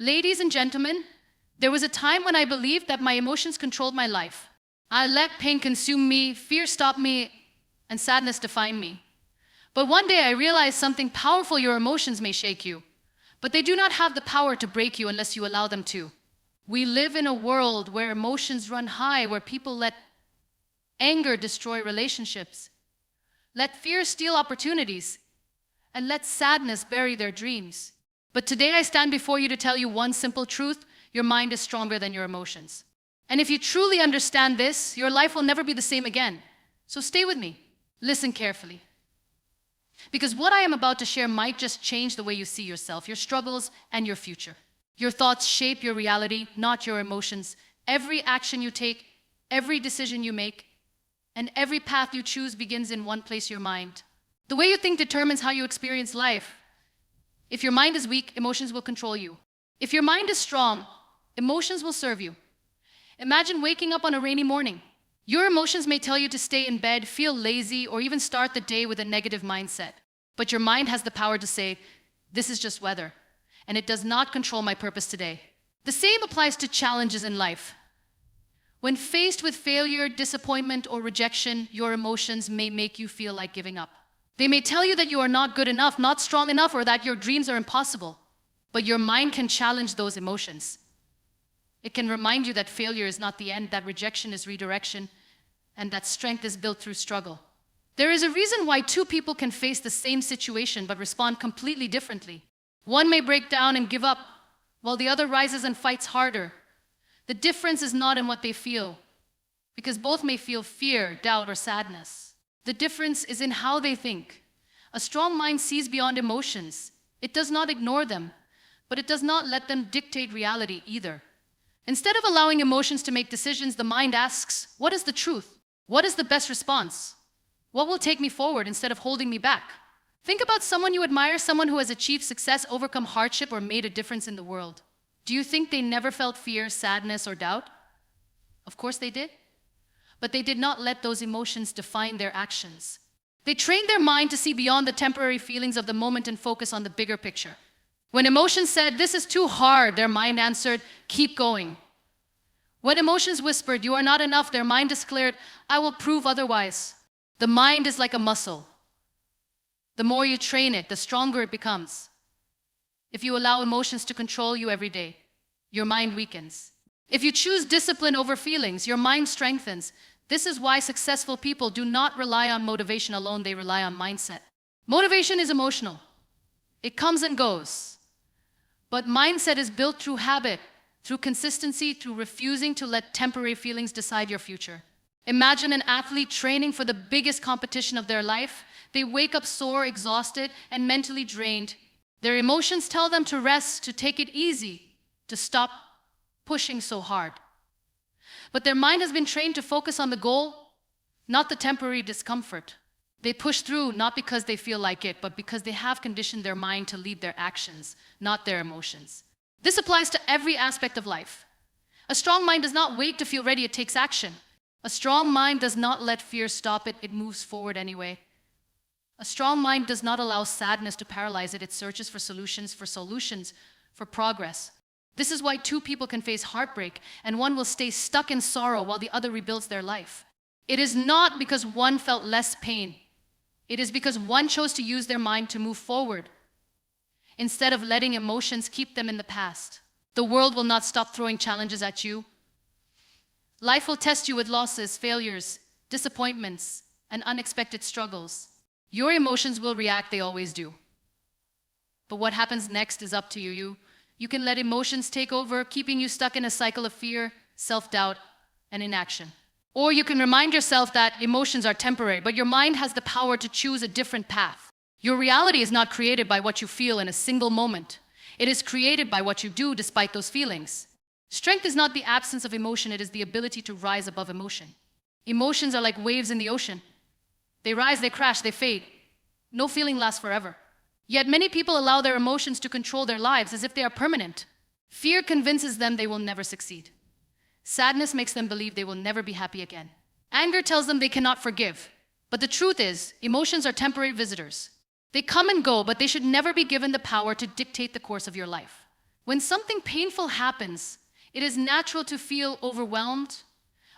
Ladies and gentlemen, there was a time when I believed that my emotions controlled my life. I let pain consume me, fear stop me, and sadness define me. But one day I realized something powerful: your emotions may shake you, but they do not have the power to break you unless you allow them to. We live in a world where emotions run high, where people let anger destroy relationships, let fear steal opportunities, and let sadness bury their dreams. But today I stand before you to tell you one simple truth: your mind is stronger than your emotions. And if you truly understand this, your life will never be the same again. So stay with me. Listen carefully. Because what I am about to share might just change the way you see yourself, your struggles, and your future. Your thoughts shape your reality, not your emotions. Every action you take, every decision you make, and every path you choose begins in one place: your mind. The way you think determines how you experience life. If your mind is weak, emotions will control you. If your mind is strong, emotions will serve you. Imagine waking up on a rainy morning. Your emotions may tell you to stay in bed, feel lazy, or even start the day with a negative mindset. But your mind has the power to say, "This is just weather, and it does not control my purpose today." The same applies to challenges in life. When faced with failure, disappointment, or rejection, your emotions may make you feel like giving up. They may tell you that you are not good enough, not strong enough, or that your dreams are impossible. But your mind can challenge those emotions. It can remind you that failure is not the end, that rejection is redirection, and that strength is built through struggle. There is a reason why two people can face the same situation but respond completely differently. One may break down and give up, while the other rises and fights harder. The difference is not in what they feel, because both may feel fear, doubt, or sadness. The difference is in how they think. A strong mind sees beyond emotions. It does not ignore them, but it does not let them dictate reality either. Instead of allowing emotions to make decisions, the mind asks, what is the truth? What is the best response? What will take me forward instead of holding me back? Think about someone you admire, someone who has achieved success, overcome hardship, or made a difference in the world. Do you think they never felt fear, sadness, or doubt? Of course they did. But they did not let those emotions define their actions. They trained their mind to see beyond the temporary feelings of the moment and focus on the bigger picture. When emotions said, "This is too hard," their mind answered, "Keep going." When emotions whispered, "You are not enough," their mind declared, "I will prove otherwise." The mind is like a muscle. The more you train it, the stronger it becomes. If you allow emotions to control you every day, your mind weakens. If you choose discipline over feelings, your mind strengthens. This is why successful people do not rely on motivation alone, they rely on mindset. Motivation is emotional. It comes and goes. But mindset is built through habit, through consistency, through refusing to let temporary feelings decide your future. Imagine an athlete training for the biggest competition of their life. They wake up sore, exhausted, and mentally drained. Their emotions tell them to rest, to take it easy, to stop pushing so hard. But their mind has been trained to focus on the goal, not the temporary discomfort. They push through not because they feel like it, but because they have conditioned their mind to lead their actions, not their emotions. This applies to every aspect of life. A strong mind does not wait to feel ready, it takes action. A strong mind does not let fear stop it, it moves forward anyway. A strong mind does not allow sadness to paralyze it, it searches for solutions, for progress. This is why two people can face heartbreak, and one will stay stuck in sorrow while the other rebuilds their life. It is not because one felt less pain. It is because one chose to use their mind to move forward, instead of letting emotions keep them in the past. The world will not stop throwing challenges at you. Life will test you with losses, failures, disappointments, and unexpected struggles. Your emotions will react, they always do. But what happens next is up to you. You can let emotions take over, keeping you stuck in a cycle of fear, self-doubt, and inaction. Or you can remind yourself that emotions are temporary, but your mind has the power to choose a different path. Your reality is not created by what you feel in a single moment. It is created by what you do despite those feelings. Strength is not the absence of emotion, it is the ability to rise above emotion. Emotions are like waves in the ocean. They rise, they crash, they fade. No feeling lasts forever. Yet many people allow their emotions to control their lives as if they are permanent. Fear convinces them they will never succeed. Sadness makes them believe they will never be happy again. Anger tells them they cannot forgive. But the truth is, emotions are temporary visitors. They come and go, but they should never be given the power to dictate the course of your life. When something painful happens, it is natural to feel overwhelmed.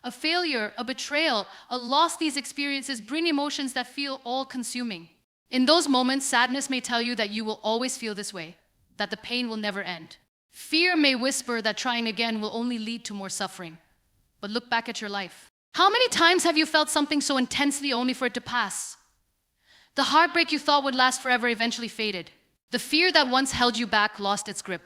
A failure, a betrayal, a loss, these experiences bring emotions that feel all-consuming. In those moments, sadness may tell you that you will always feel this way, that the pain will never end. Fear may whisper that trying again will only lead to more suffering. But look back at your life. How many times have you felt something so intensely only for it to pass? The heartbreak you thought would last forever eventually faded. The fear that once held you back lost its grip.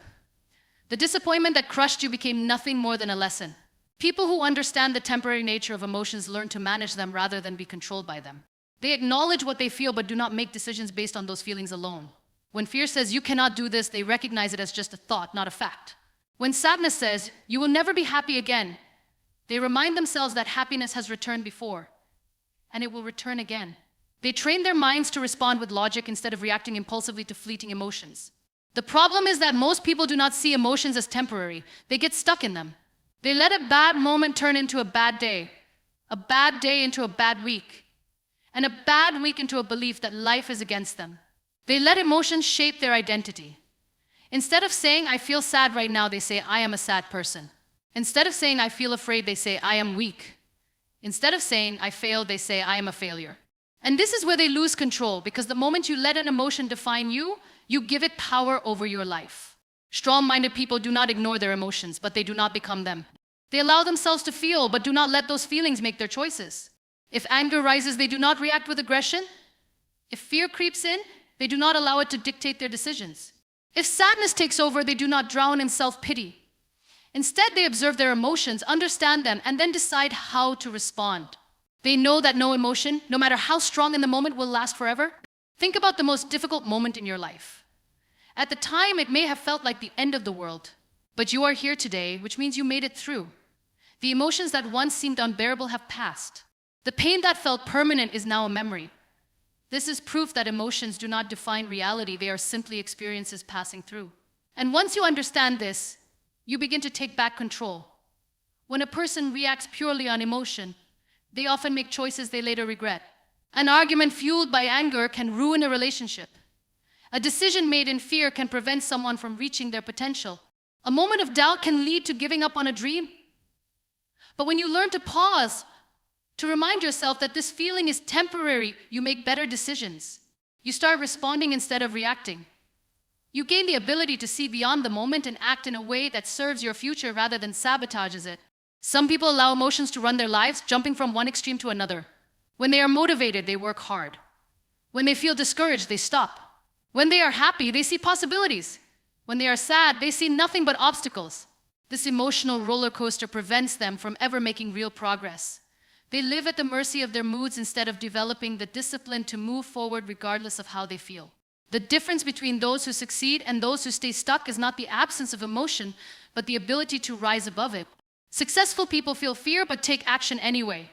The disappointment that crushed you became nothing more than a lesson. People who understand the temporary nature of emotions learn to manage them rather than be controlled by them. They acknowledge what they feel but do not make decisions based on those feelings alone. When fear says you cannot do this, they recognize it as just a thought, not a fact. When sadness says you will never be happy again, they remind themselves that happiness has returned before, and it will return again. They train their minds to respond with logic instead of reacting impulsively to fleeting emotions. The problem is that most people do not see emotions as temporary. They get stuck in them. They let a bad moment turn into a bad day into a bad week, and a bad week into a belief that life is against them. They let emotions shape their identity. Instead of saying, I feel sad right now, they say, I am a sad person. Instead of saying, I feel afraid, they say, I am weak. Instead of saying, I failed, they say, I am a failure. And this is where they lose control, because the moment you let an emotion define you, you give it power over your life. Strong-minded people do not ignore their emotions, but they do not become them. They allow themselves to feel, but do not let those feelings make their choices. If anger rises, they do not react with aggression. If fear creeps in, they do not allow it to dictate their decisions. If sadness takes over, they do not drown in self-pity. Instead, they observe their emotions, understand them, and then decide how to respond. They know that no emotion, no matter how strong in the moment, will last forever. Think about the most difficult moment in your life. At the time, it may have felt like the end of the world, but you are here today, which means you made it through. The emotions that once seemed unbearable have passed. The pain that felt permanent is now a memory. This is proof that emotions do not define reality, they are simply experiences passing through. And once you understand this, you begin to take back control. When a person reacts purely on emotion, they often make choices they later regret. An argument fueled by anger can ruin a relationship. A decision made in fear can prevent someone from reaching their potential. A moment of doubt can lead to giving up on a dream. But when you learn to pause, to remind yourself that this feeling is temporary, you make better decisions. You start responding instead of reacting. You gain the ability to see beyond the moment and act in a way that serves your future rather than sabotages it. Some people allow emotions to run their lives, jumping from one extreme to another. When they are motivated, they work hard. When they feel discouraged, they stop. When they are happy, they see possibilities. When they are sad, they see nothing but obstacles. This emotional roller coaster prevents them from ever making real progress. They live at the mercy of their moods instead of developing the discipline to move forward regardless of how they feel. The difference between those who succeed and those who stay stuck is not the absence of emotion, but the ability to rise above it. Successful people feel fear but take action anyway.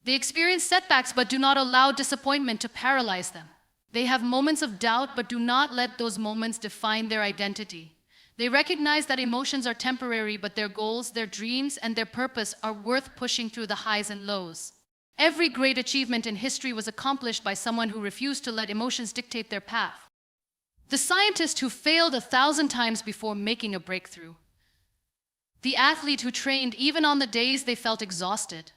They experience setbacks but do not allow disappointment to paralyze them. They have moments of doubt but do not let those moments define their identity. They recognize that emotions are temporary, but their goals, their dreams, and their purpose are worth pushing through the highs and lows. Every great achievement in history was accomplished by someone who refused to let emotions dictate their path. The scientist who failed 1,000 times before making a breakthrough. The athlete who trained even on the days they felt exhausted.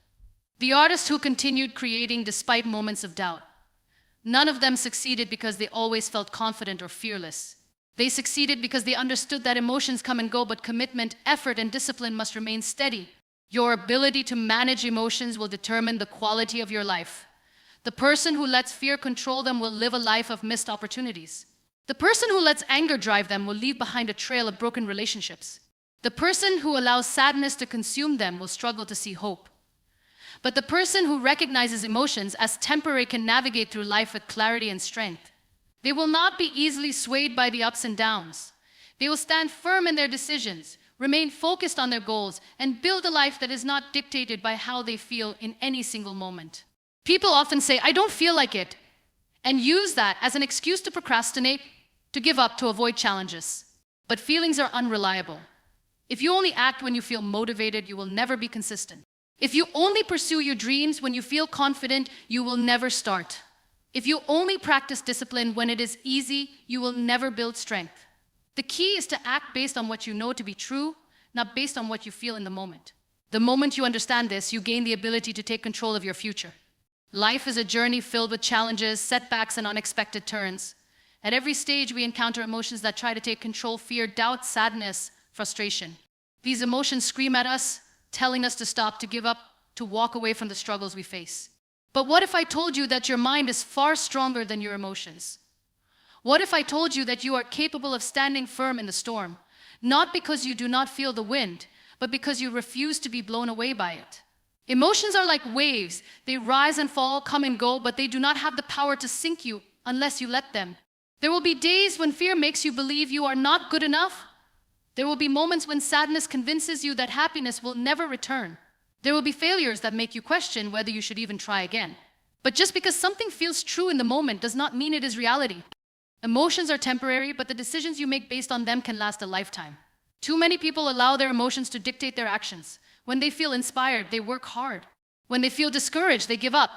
The artist who continued creating despite moments of doubt. None of them succeeded because they always felt confident or fearless. They succeeded because they understood that emotions come and go, but commitment, effort, and discipline must remain steady. Your ability to manage emotions will determine the quality of your life. The person who lets fear control them will live a life of missed opportunities. The person who lets anger drive them will leave behind a trail of broken relationships. The person who allows sadness to consume them will struggle to see hope. But the person who recognizes emotions as temporary can navigate through life with clarity and strength. They will not be easily swayed by the ups and downs. They will stand firm in their decisions, remain focused on their goals, and build a life that is not dictated by how they feel in any single moment. People often say, I don't feel like it, and use that as an excuse to procrastinate, to give up, to avoid challenges. But feelings are unreliable. If you only act when you feel motivated, you will never be consistent. If you only pursue your dreams when you feel confident, you will never start. If you only practice discipline when it is easy, you will never build strength. The key is to act based on what you know to be true, not based on what you feel in the moment. The moment you understand this, you gain the ability to take control of your future. Life is a journey filled with challenges, setbacks, and unexpected turns. At every stage, we encounter emotions that try to take control: fear, doubt, sadness, frustration. These emotions scream at us, telling us to stop, to give up, to walk away from the struggles we face. But what if I told you that your mind is far stronger than your emotions? What if I told you that you are capable of standing firm in the storm, not because you do not feel the wind, but because you refuse to be blown away by it? Emotions are like waves. They rise and fall, come and go, but they do not have the power to sink you unless you let them. There will be days when fear makes you believe you are not good enough. There will be moments when sadness convinces you that happiness will never return. There will be failures that make you question whether you should even try again. But just because something feels true in the moment does not mean it is reality. Emotions are temporary, but the decisions you make based on them can last a lifetime. Too many people allow their emotions to dictate their actions. When they feel inspired, they work hard. When they feel discouraged, they give up.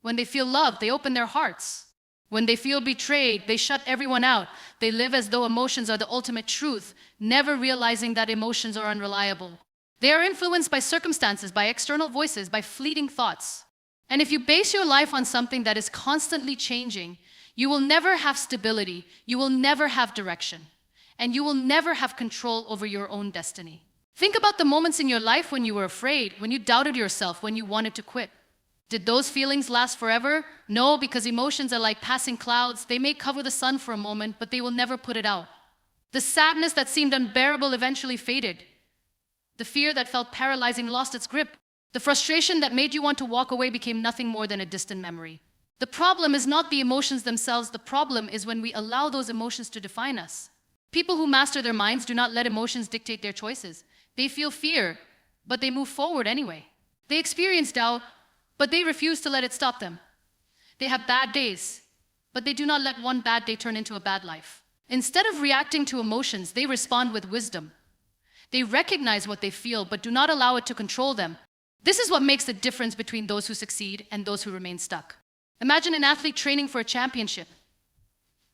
When they feel loved, they open their hearts. When they feel betrayed, they shut everyone out. They live as though emotions are the ultimate truth, never realizing that emotions are unreliable. They are influenced by circumstances, by external voices, by fleeting thoughts. And if you base your life on something that is constantly changing, you will never have stability, you will never have direction, and you will never have control over your own destiny. Think about the moments in your life when you were afraid, when you doubted yourself, when you wanted to quit. Did those feelings last forever? No, because emotions are like passing clouds. They may cover the sun for a moment, but they will never put it out. The sadness that seemed unbearable eventually faded. The fear that felt paralyzing lost its grip. The frustration that made you want to walk away became nothing more than a distant memory. The problem is not the emotions themselves. The problem is when we allow those emotions to define us. People who master their minds do not let emotions dictate their choices. They feel fear, but they move forward anyway. They experience doubt, but they refuse to let it stop them. They have bad days, but they do not let one bad day turn into a bad life. Instead of reacting to emotions, they respond with wisdom. They recognize what they feel, but do not allow it to control them. This is what makes the difference between those who succeed and those who remain stuck. Imagine an athlete training for a championship.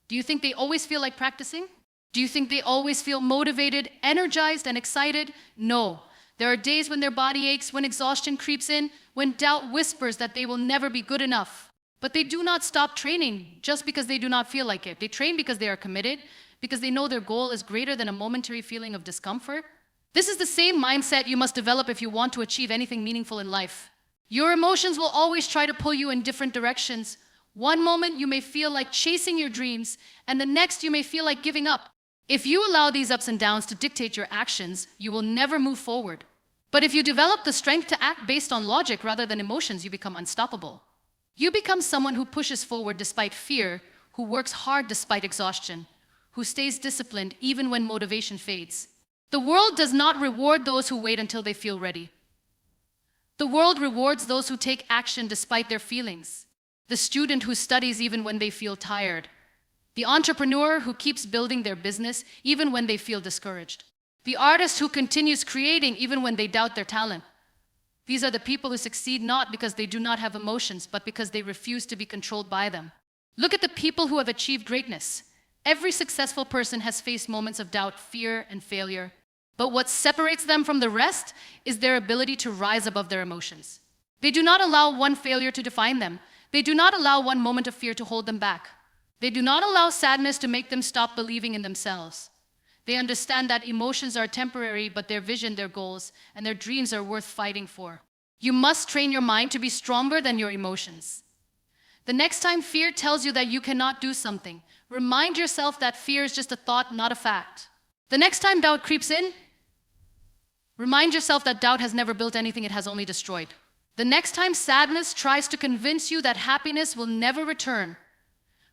Do you think they always feel like practicing? Do you think they always feel motivated, energized, and excited? No. There are days when their body aches, when exhaustion creeps in, when doubt whispers that they will never be good enough. But they do not stop training just because they do not feel like it. They train because they are committed, because they know their goal is greater than a momentary feeling of discomfort. This is the same mindset you must develop if you want to achieve anything meaningful in life. Your emotions will always try to pull you in different directions. One moment you may feel like chasing your dreams, and the next you may feel like giving up. If you allow these ups and downs to dictate your actions, you will never move forward. But if you develop the strength to act based on logic rather than emotions, you become unstoppable. You become someone who pushes forward despite fear, who works hard despite exhaustion, who stays disciplined even when motivation fades. The world does not reward those who wait until they feel ready. The world rewards those who take action despite their feelings. The student who studies even when they feel tired. The entrepreneur who keeps building their business even when they feel discouraged. The artist who continues creating even when they doubt their talent. These are the people who succeed not because they do not have emotions, but because they refuse to be controlled by them. Look at the people who have achieved greatness. Every successful person has faced moments of doubt, fear, and failure. But what separates them from the rest is their ability to rise above their emotions. They do not allow one failure to define them. They do not allow one moment of fear to hold them back. They do not allow sadness to make them stop believing in themselves. They understand that emotions are temporary, but their vision, their goals, and their dreams are worth fighting for. You must train your mind to be stronger than your emotions. The next time fear tells you that you cannot do something, remind yourself that fear is just a thought, not a fact. The next time doubt creeps in, remind yourself that doubt has never built anything, it has only destroyed. The next time sadness tries to convince you that happiness will never return,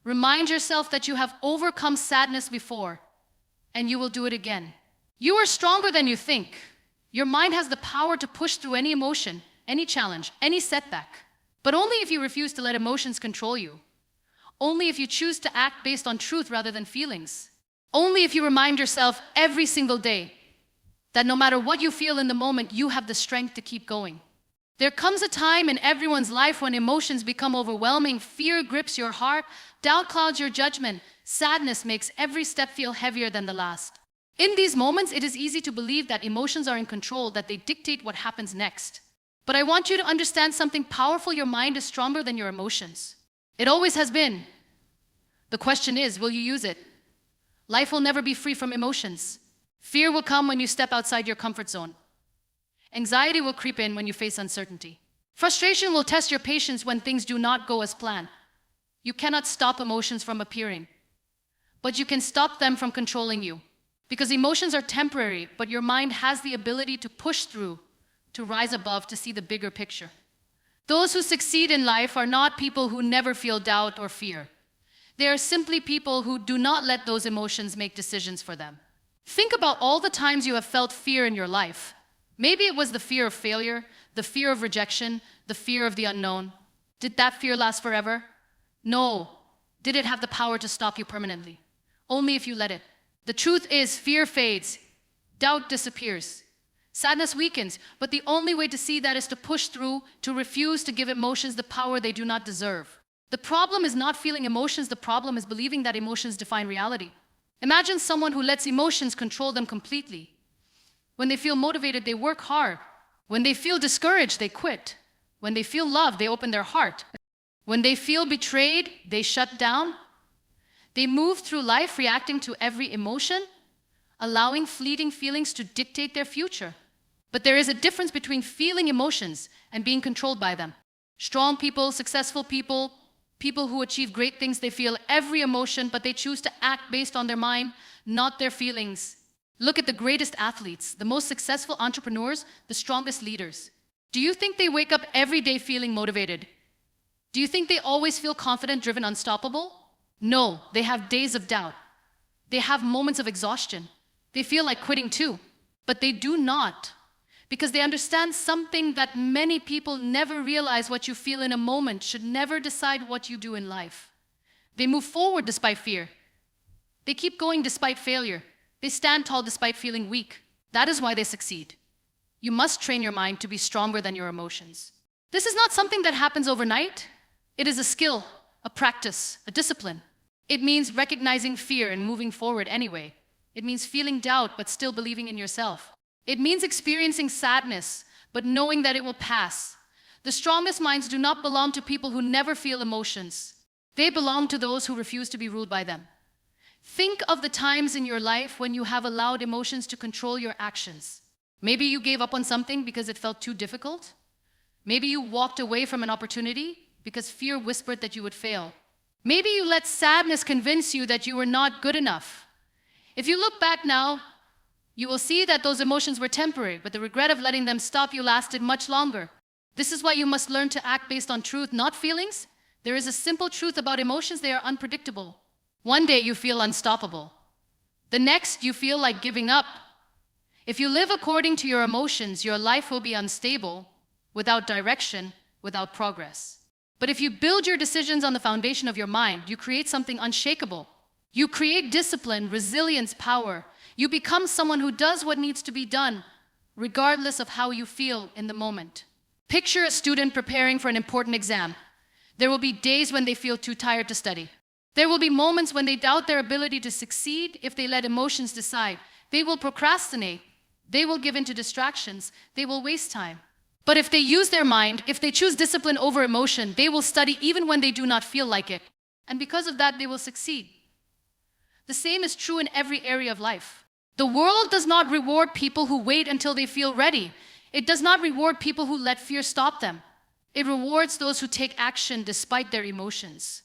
remind yourself that you have overcome sadness before, and you will do it again. You are stronger than you think. Your mind has the power to push through any emotion, any challenge, any setback. But only if you refuse to let emotions control you. Only if you choose to act based on truth rather than feelings. Only if you remind yourself every single day that no matter what you feel in the moment, you have the strength to keep going. There comes a time in everyone's life when emotions become overwhelming, fear grips your heart, doubt clouds your judgment, Sadness makes every step feel heavier than the last. In these moments, it is easy to believe that emotions are in control, that they dictate what happens next. But I want you to understand something powerful. Your mind is stronger than your emotions. It always has been. The question is, will you use it? Life will never be free from emotions. Fear will come when you step outside your comfort zone. Anxiety will creep in when you face uncertainty. Frustration will test your patience when things do not go as planned. You cannot stop emotions from appearing, but you can stop them from controlling you. Because emotions are temporary, but your mind has the ability to push through, to rise above, to see the bigger picture. Those who succeed in life are not people who never feel doubt or fear. They are simply people who do not let those emotions make decisions for them. Think about all the times you have felt fear in your life. Maybe it was the fear of failure, the fear of rejection, the fear of the unknown. Did that fear last forever? No. Did it have the power to stop you permanently? Only if you let it. The truth is, fear fades, doubt disappears, sadness weakens, but the only way to see that is to push through, to refuse to give emotions the power they do not deserve. The problem is not feeling emotions, the problem is believing that emotions define reality. Imagine someone who lets emotions control them completely. When they feel motivated, they work hard. When they feel discouraged, they quit. When they feel loved, they open their heart. When they feel betrayed, they shut down. They move through life reacting to every emotion, allowing fleeting feelings to dictate their future. But there is a difference between feeling emotions and being controlled by them. Strong people, successful people, people who achieve great things, they feel every emotion, but they choose to act based on their mind, not their feelings. Look at the greatest athletes, the most successful entrepreneurs, the strongest leaders. Do you think they wake up every day feeling motivated? Do you think they always feel confident, driven, unstoppable? No, they have days of doubt. They have moments of exhaustion. They feel like quitting too, but they do not, because they understand something that many people never realize. What you feel in a moment should never decide what you do in life. They move forward despite fear. They keep going despite failure. They stand tall despite feeling weak. That is why they succeed. You must train your mind to be stronger than your emotions. This is not something that happens overnight. It is a skill, a practice, a discipline. It means recognizing fear and moving forward anyway. It means feeling doubt but still believing in yourself. It means experiencing sadness but knowing that it will pass. The strongest minds do not belong to people who never feel emotions. They belong to those who refuse to be ruled by them. Think of the times in your life when you have allowed emotions to control your actions. Maybe you gave up on something because it felt too difficult. Maybe you walked away from an opportunity because fear whispered that you would fail. Maybe you let sadness convince you that you were not good enough. If you look back now, you will see that those emotions were temporary, but the regret of letting them stop you lasted much longer. This is why you must learn to act based on truth, not feelings. There is a simple truth about emotions: they are unpredictable. One day you feel unstoppable. The next you feel like giving up. If you live according to your emotions, your life will be unstable, without direction, without progress. But if you build your decisions on the foundation of your mind, you create something unshakable. You create discipline, resilience, power. You become someone who does what needs to be done, regardless of how you feel in the moment. Picture a student preparing for an important exam. There will be days when they feel too tired to study. There will be moments when they doubt their ability to succeed if they let emotions decide. They will procrastinate. They will give in to distractions. They will waste time. But if they use their mind, if they choose discipline over emotion, they will study even when they do not feel like it. And because of that, they will succeed. The same is true in every area of life. The world does not reward people who wait until they feel ready. It does not reward people who let fear stop them. It rewards those who take action despite their emotions.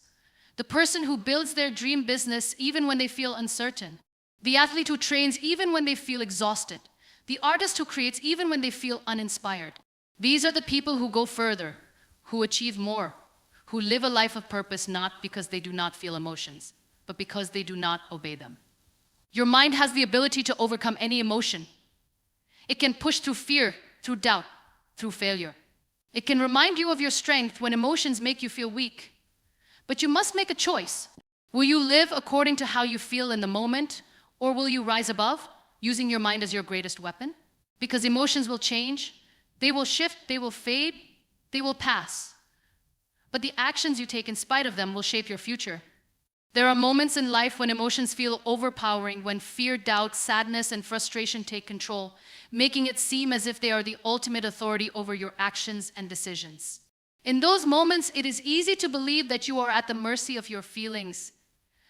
The person who builds their dream business even when they feel uncertain. The athlete who trains even when they feel exhausted. The artist who creates even when they feel uninspired. These are the people who go further, who achieve more, who live a life of purpose not because they do not feel emotions, but because they do not obey them. Your mind has the ability to overcome any emotion. It can push through fear, through doubt, through failure. It can remind you of your strength when emotions make you feel weak. But you must make a choice. Will you live according to how you feel in the moment, or will you rise above, using your mind as your greatest weapon? Because emotions will change, they will shift, they will fade, they will pass. But the actions you take in spite of them will shape your future. There are moments in life when emotions feel overpowering, when fear, doubt, sadness, and frustration take control, making it seem as if they are the ultimate authority over your actions and decisions. In those moments, it is easy to believe that you are at the mercy of your feelings,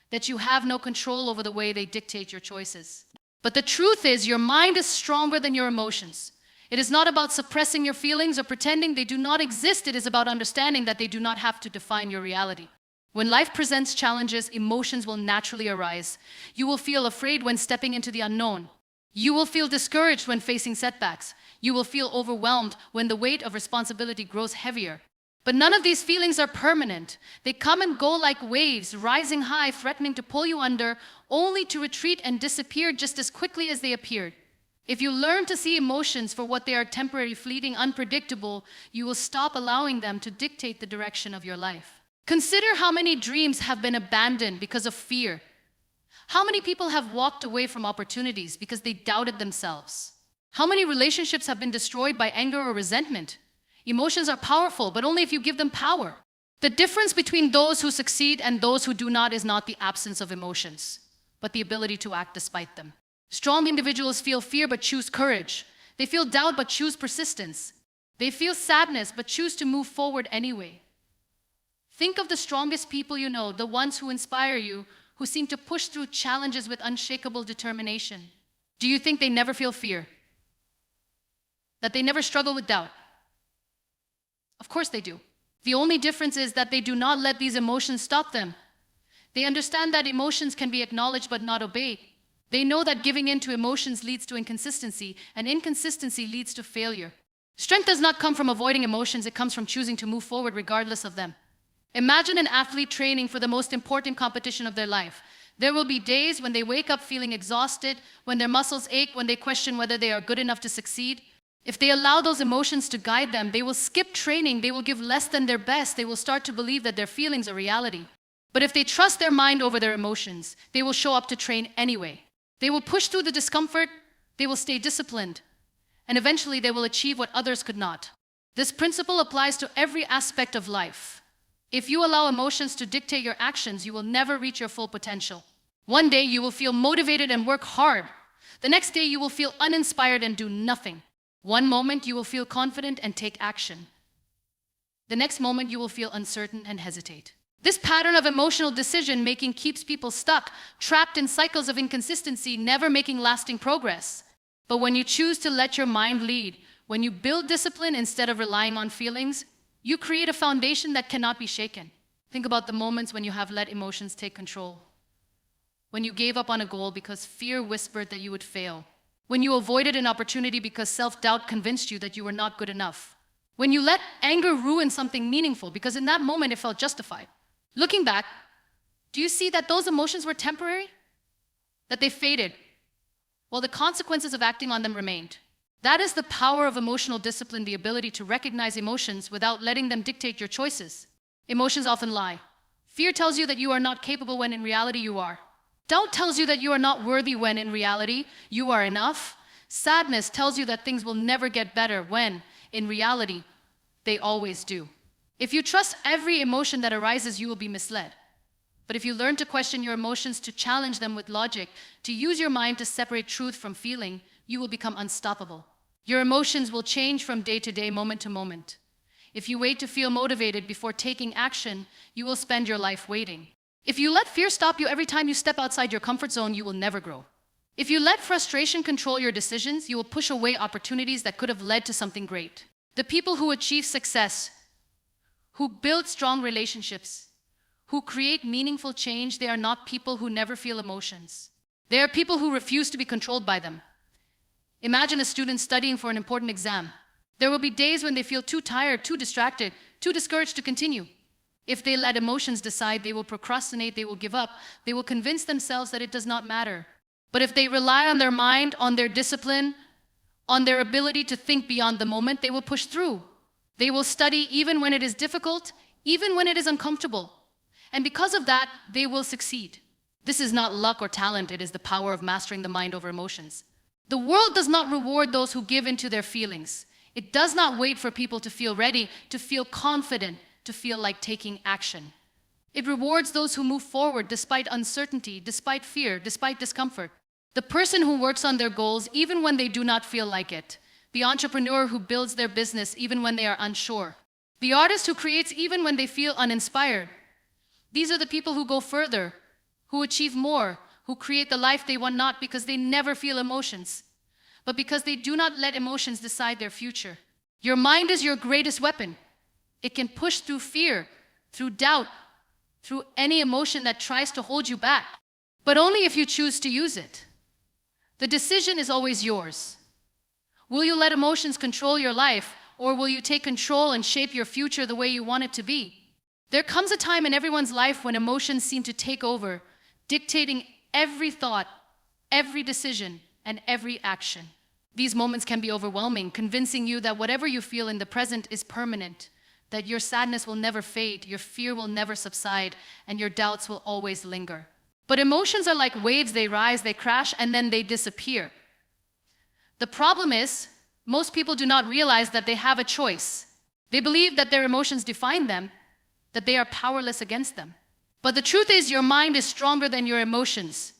that you have no control over the way they dictate your choices. But the truth is, your mind is stronger than your emotions. It is not about suppressing your feelings or pretending they do not exist. It is about understanding that they do not have to define your reality. When life presents challenges, emotions will naturally arise. You will feel afraid when stepping into the unknown. You will feel discouraged when facing setbacks. You will feel overwhelmed when the weight of responsibility grows heavier. But none of these feelings are permanent. They come and go like waves, rising high, threatening to pull you under, only to retreat and disappear just as quickly as they appeared. If you learn to see emotions for what they are, temporary, fleeting, unpredictable, you will stop allowing them to dictate the direction of your life. Consider how many dreams have been abandoned because of fear. How many people have walked away from opportunities because they doubted themselves? How many relationships have been destroyed by anger or resentment? Emotions are powerful, but only if you give them power. The difference between those who succeed and those who do not is not the absence of emotions, but the ability to act despite them. Strong individuals feel fear but choose courage. They feel doubt but choose persistence. They feel sadness but choose to move forward anyway. Think of the strongest people you know, the ones who inspire you, who seem to push through challenges with unshakable determination. Do you think they never feel fear? That they never struggle with doubt? Of course they do. The only difference is that they do not let these emotions stop them. They understand that emotions can be acknowledged but not obeyed. They know that giving in to emotions leads to inconsistency, and inconsistency leads to failure. Strength does not come from avoiding emotions, it comes from choosing to move forward regardless of them. Imagine an athlete training for the most important competition of their life. There will be days when they wake up feeling exhausted, when their muscles ache, when they question whether they are good enough to succeed. If they allow those emotions to guide them, they will skip training, they will give less than their best, they will start to believe that their feelings are reality. But if they trust their mind over their emotions, they will show up to train anyway. They will push through the discomfort, they will stay disciplined, and eventually they will achieve what others could not. This principle applies to every aspect of life. If you allow emotions to dictate your actions, you will never reach your full potential. One day you will feel motivated and work hard. The next day you will feel uninspired and do nothing. One moment you will feel confident and take action. The next moment you will feel uncertain and hesitate. This pattern of emotional decision-making keeps people stuck, trapped in cycles of inconsistency, never making lasting progress. But when you choose to let your mind lead, when you build discipline instead of relying on feelings, you create a foundation that cannot be shaken. Think about the moments when you have let emotions take control. When you gave up on a goal because fear whispered that you would fail. When you avoided an opportunity because self-doubt convinced you that you were not good enough. When you let anger ruin something meaningful because in that moment it felt justified. Looking back, do you see that those emotions were temporary? That they faded, while the consequences of acting on them remained? That is the power of emotional discipline, the ability to recognize emotions without letting them dictate your choices. Emotions often lie. Fear tells you that you are not capable when in reality you are. Doubt tells you that you are not worthy when in reality you are enough. Sadness tells you that things will never get better when in reality they always do. If you trust every emotion that arises, you will be misled. But if you learn to question your emotions, to challenge them with logic, to use your mind to separate truth from feeling, you will become unstoppable. Your emotions will change from day to day, moment to moment. If you wait to feel motivated before taking action, you will spend your life waiting. If you let fear stop you every time you step outside your comfort zone, you will never grow. If you let frustration control your decisions, you will push away opportunities that could have led to something great. The people who achieve success, who build strong relationships, who create meaningful change, they are not people who never feel emotions. They are people who refuse to be controlled by them. Imagine a student studying for an important exam. There will be days when they feel too tired, too distracted, too discouraged to continue. If they let emotions decide, they will procrastinate, they will give up, they will convince themselves that it does not matter. But if they rely on their mind, on their discipline, on their ability to think beyond the moment, they will push through. They will study even when it is difficult, even when it is uncomfortable. And because of that, they will succeed. This is not luck or talent, it is the power of mastering the mind over emotions. The world does not reward those who give in to their feelings. It does not wait for people to feel ready, to feel confident, to feel like taking action. It rewards those who move forward despite uncertainty, despite fear, despite discomfort. The person who works on their goals even when they do not feel like it. The entrepreneur who builds their business even when they are unsure. The artist who creates even when they feel uninspired. These are the people who go further, who achieve more, who create the life they want, not because they never feel emotions, but because they do not let emotions decide their future. Your mind is your greatest weapon. It can push through fear, through doubt, through any emotion that tries to hold you back, but only if you choose to use it. The decision is always yours. Will you let emotions control your life, or will you take control and shape your future the way you want it to be? There comes a time in everyone's life when emotions seem to take over, dictating every thought, every decision, and every action. These moments can be overwhelming, convincing you that whatever you feel in the present is permanent, that your sadness will never fade, your fear will never subside, and your doubts will always linger. But emotions are like waves. They rise, they crash, and then they disappear. The problem is, most people do not realize that they have a choice. They believe that their emotions define them, that they are powerless against them. But the truth is, your mind is stronger than your emotions.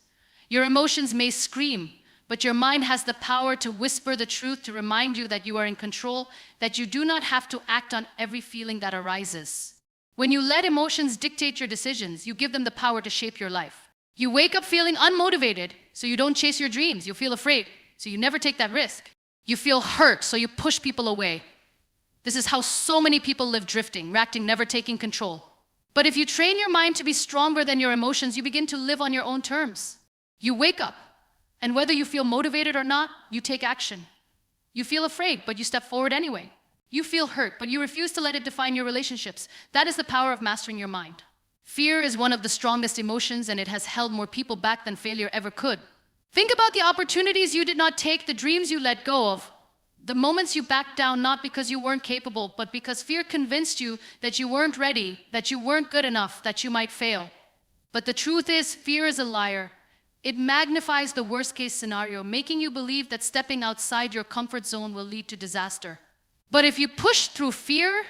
Your emotions may scream, but your mind has the power to whisper the truth, to remind you that you are in control, that you do not have to act on every feeling that arises. When you let emotions dictate your decisions, you give them the power to shape your life. You wake up feeling unmotivated, so you don't chase your dreams. You feel afraid, so you never take that risk. You feel hurt, so you push people away. This is how so many people live, drifting, reacting, never taking control. But if you train your mind to be stronger than your emotions, you begin to live on your own terms. You wake up, and whether you feel motivated or not, you take action. You feel afraid, but you step forward anyway. You feel hurt, but you refuse to let it define your relationships. That is the power of mastering your mind. Fear is one of the strongest emotions, and it has held more people back than failure ever could. Think about the opportunities you did not take, the dreams you let go of, the moments you backed down, not because you weren't capable, but because fear convinced you that you weren't ready, that you weren't good enough, that you might fail. But the truth is, fear is a liar. It magnifies the worst-case scenario, making you believe that stepping outside your comfort zone will lead to disaster. But if you push through fear,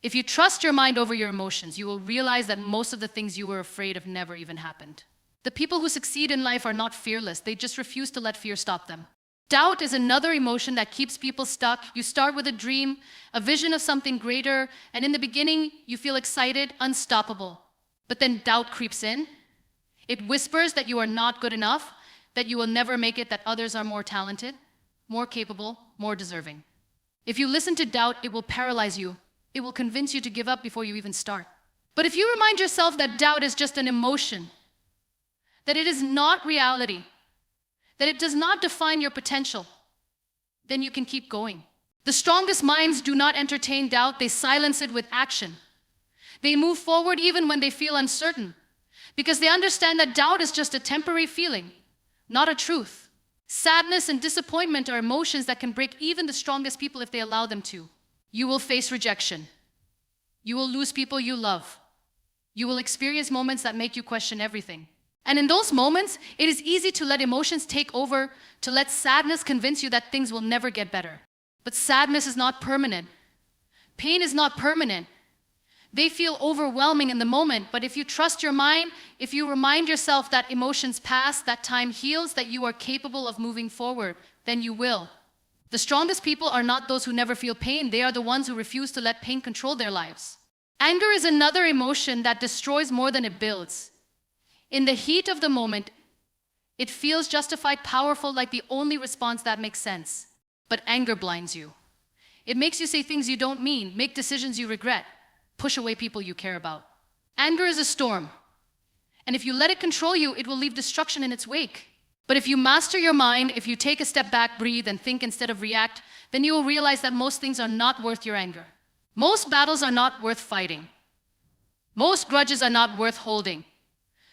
if you trust your mind over your emotions, you will realize that most of the things you were afraid of never even happened. The people who succeed in life are not fearless. They just refuse to let fear stop them. Doubt is another emotion that keeps people stuck. You start with a dream, a vision of something greater, and in the beginning, you feel excited, unstoppable. But then doubt creeps in. It whispers that you are not good enough, that you will never make it, that others are more talented, more capable, more deserving. If you listen to doubt, it will paralyze you. It will convince you to give up before you even start. But if you remind yourself that doubt is just an emotion, that it is not reality, that it does not define your potential, then you can keep going. The strongest minds do not entertain doubt, they silence it with action. They move forward even when they feel uncertain, because they understand that doubt is just a temporary feeling, not a truth. Sadness and disappointment are emotions that can break even the strongest people if they allow them to. You will face rejection. You will lose people you love. You will experience moments that make you question everything. And in those moments, it is easy to let emotions take over, to let sadness convince you that things will never get better. But sadness is not permanent. Pain is not permanent. They feel overwhelming in the moment, but if you trust your mind, if you remind yourself that emotions pass, that time heals, that you are capable of moving forward, then you will. The strongest people are not those who never feel pain. They are the ones who refuse to let pain control their lives. Anger is another emotion that destroys more than it builds. In the heat of the moment, it feels justified, powerful, like the only response that makes sense. But anger blinds you. It makes you say things you don't mean, make decisions you regret, push away people you care about. Anger is a storm. And if you let it control you, it will leave destruction in its wake. But if you master your mind, if you take a step back, breathe, and think instead of react, then you will realize that most things are not worth your anger. Most battles are not worth fighting. Most grudges are not worth holding.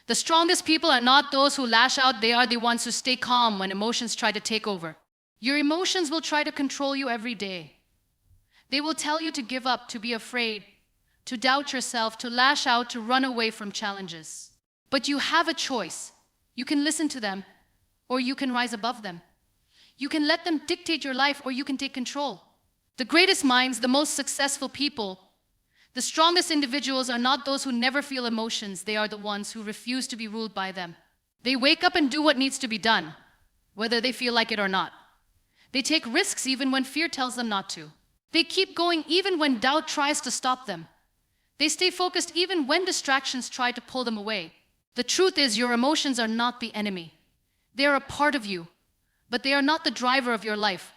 The strongest people are not those who lash out, they are the ones who stay calm when emotions try to take over. Your emotions will try to control you every day. They will tell you to give up, to be afraid, to doubt yourself, to lash out, to run away from challenges. But you have a choice. You can listen to them, or you can rise above them. You can let them dictate your life, or you can take control. The greatest minds, the most successful people, The strongest individuals are not those who never feel emotions, they are the ones who refuse to be ruled by them. They wake up and do what needs to be done, whether they feel like it or not. They take risks even when fear tells them not to. They keep going even when doubt tries to stop them. They stay focused even when distractions try to pull them away. The truth is, your emotions are not the enemy. They are a part of you, but they are not the driver of your life,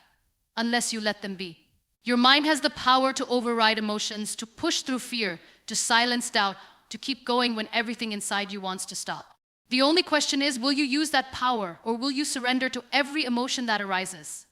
unless you let them be. Your mind has the power to override emotions, to push through fear, to silence doubt, to keep going when everything inside you wants to stop. The only question is, will you use that power, or will you surrender to every emotion that arises?